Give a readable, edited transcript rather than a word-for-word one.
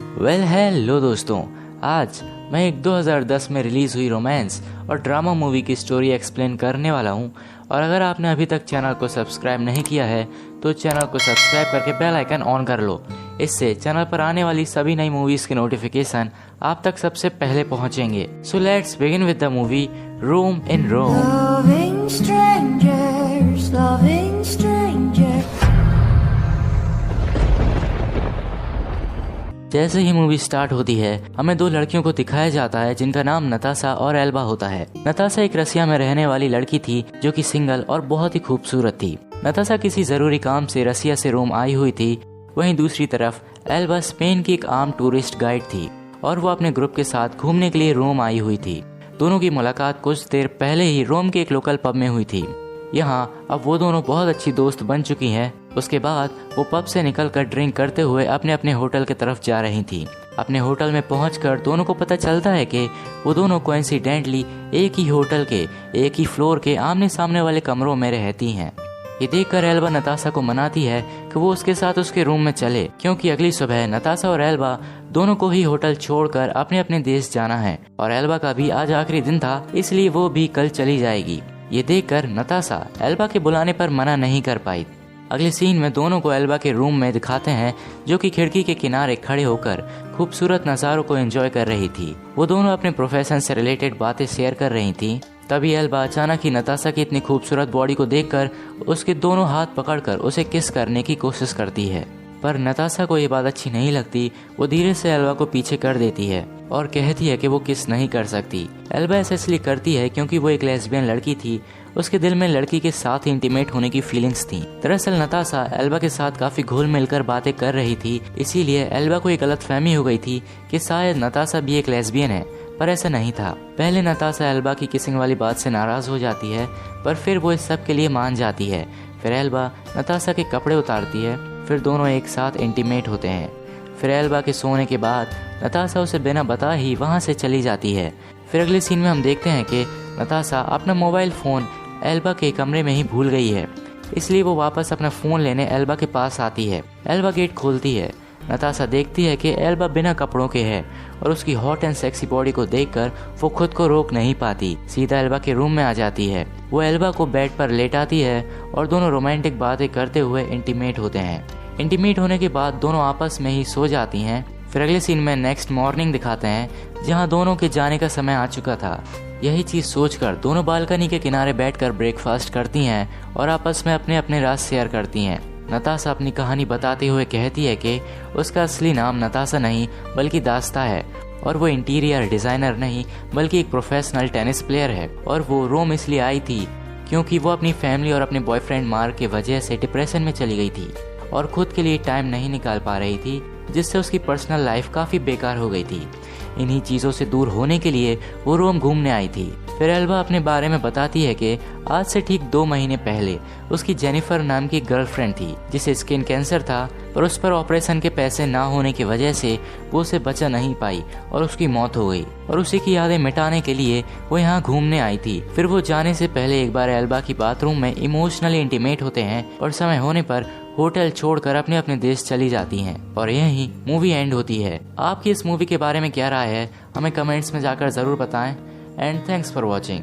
Hello दोस्तों, आज मैं एक 2010 में रिलीज़ हुई रोमांस और ड्रामा मूवी की स्टोरी एक्सप्लेन करने वाला हूं। और अगर आपने अभी तक चैनल को सब्सक्राइब नहीं किया है तो चैनल को सब्सक्राइब करके बेल आइकन ऑन कर लो। इससे चैनल पर आने वाली सभी नई मूवीज़ के नोटिफिकेशन आप तक सबसे पहले पहुंचेंगे। So let's begin with the movie room in Rome. Loving strangers. जैसे ही मूवी स्टार्ट होती है हमें दो लड़कियों को दिखाया जाता है जिनका नाम नताशा और एल्बा होता है। नताशा एक रसिया में रहने वाली लड़की थी जो कि सिंगल और बहुत ही खूबसूरत थी। नताशा किसी जरूरी काम से रसिया से रोम आई हुई थी। वहीं दूसरी तरफ एल्बा स्पेन की एक आम टूरिस्ट गाइड थी और वो अपने ग्रुप के साथ घूमने के लिए रोम आई हुई थी। दोनों की मुलाकात कुछ देर पहले ही रोम के एक लोकल पब में हुई थी। यहाँ अब वो दोनों बहुत अच्छी दोस्त बन चुकी हैं। उसके बाद वो पब से निकलकर ड्रिंक करते हुए अपने अपने होटल की तरफ जा रही थी। अपने होटल में पहुंचकर दोनों को पता चलता है कि वो दोनों कोइंसिडेंटली एक ही होटल के एक ही फ्लोर के आमने सामने वाले कमरों में रहती हैं। ये देखकर एल्बा नताशा को मनाती है कि वो उसके साथ उसके रूम में चले, क्योंकि अगली सुबह नताशा और एल्बा दोनों को ही होटल छोड़कर अपने अपने देश जाना है और एल्बा का भी आज आखिरी दिन था, इसलिए वो भी कल चली जाएगी। ये देखकर नताशा एल्बा के बुलाने पर मना नहीं कर पाई। अगले सीन में दोनों को एल्बा के रूम में दिखाते हैं जो कि खिड़की के किनारे खड़े होकर खूबसूरत नज़ारों को एंजॉय कर रही थी। वो दोनों अपने प्रोफेशन से रिलेटेड बातें शेयर कर रही थी। तभी एल्बा अचानक ही नताशा की इतनी खूबसूरत बॉडी को देखकर उसके दोनों हाथ पकड़कर उसे किस करने की कोशिश करती है, पर नताशा को ये बात अच्छी नहीं लगती। वो धीरे से एल्बा को पीछे कर देती है और कहती है कि वो किस नहीं कर सकती। एल्बा ऐसा इसलिए करती है क्योंकि वो एक लेस्बियन लड़की थी। उसके दिल में लड़की के साथ इंटीमेट होने की फीलिंग्स थी। दरअसल नताशा एल्बा के साथ काफी घुल मिलकर बातें कर रही थी, इसीलिए एल्बा को एक गलतफहमी हो गई थी कि शायद नताशा भी एक लेस्बियन है, पर ऐसा नहीं था। पहले नताशा एल्बा की किसिंग वाली बात से नाराज हो जाती है, पर फिर वो इस सब के लिए मान जाती है। फिर एल्बा नताशा के कपड़े उतारती है, फिर दोनों एक साथ इंटीमेट होते हैं। फिर एल्बा के सोने के बाद नताशा उसे बिना बता ही वहाँ से चली जाती है। फिर अगले सीन में हम देखते हैं कि नताशा अपना मोबाइल फ़ोन एल्बा के कमरे में ही भूल गई है, इसलिए वो वापस अपना फ़ोन लेने एल्बा के पास आती है। एल्बा गेट खोलती है। नताशा देखती है कि एल्बा बिना कपड़ों के है और उसकी हॉट एंड सेक्सी बॉडी को देखकर वो खुद को रोक नहीं पाती, सीधा एल्बा के रूम में आ जाती है। वो एल्बा को बेड पर लेटाती है और दोनों रोमांटिक बातें करते हुए इंटीमेट होते हैं। इंटीमेट होने के बाद दोनों आपस में ही सो जाती हैं। फिर अगले सीन में नेक्स्ट मॉर्निंग दिखाते हैं जहां दोनों के जाने का समय आ चुका था। यही चीज़ सोचकर दोनों बालकनी के किनारे बैठकर ब्रेकफास्ट करती हैं और आपस में अपने अपने राज शेयर करती हैं। नताशा अपनी कहानी बताते हुए कहती है कि उसका असली नाम नताशा नहीं बल्कि दास्ता है और वो इंटीरियर डिज़ाइनर नहीं बल्कि एक प्रोफेशनल टेनिस प्लेयर है और वो रोम इसलिए आई थी क्योंकि वो अपनी फैमिली और अपने बॉयफ्रेंड मार्क की वजह से डिप्रेशन में चली गई थी और खुद के लिए टाइम नहीं निकाल पा रही थी, जिससे उसकी पर्सनल लाइफ काफ़ी बेकार हो गई थी। इन्हीं चीज़ों से दूर होने के लिए वो रोम घूमने आई थी। फिर एल्बा अपने बारे में बताती है कि आज से ठीक 2 महीने पहले उसकी जेनिफर नाम की गर्लफ्रेंड थी जिसे स्किन कैंसर था, पर उस पर ऑपरेशन के पैसे ना होने की वजह से वो उसे बचा नहीं पाई और उसकी मौत हो गई और उसी की यादें मिटाने के लिए वो यहाँ घूमने आई थी। फिर वो जाने से पहले एक बार एल्बा की बाथरूम में इमोशनली इंटीमेट होते हैं और समय होने पर होटल छोड़कर अपने अपने देश चली जाती हैं और यही मूवी एंड होती है। आपकी इस मूवी के बारे में क्या राय है हमें कमेंट्स में जाकर जरूर बताएं। And thanks for watching.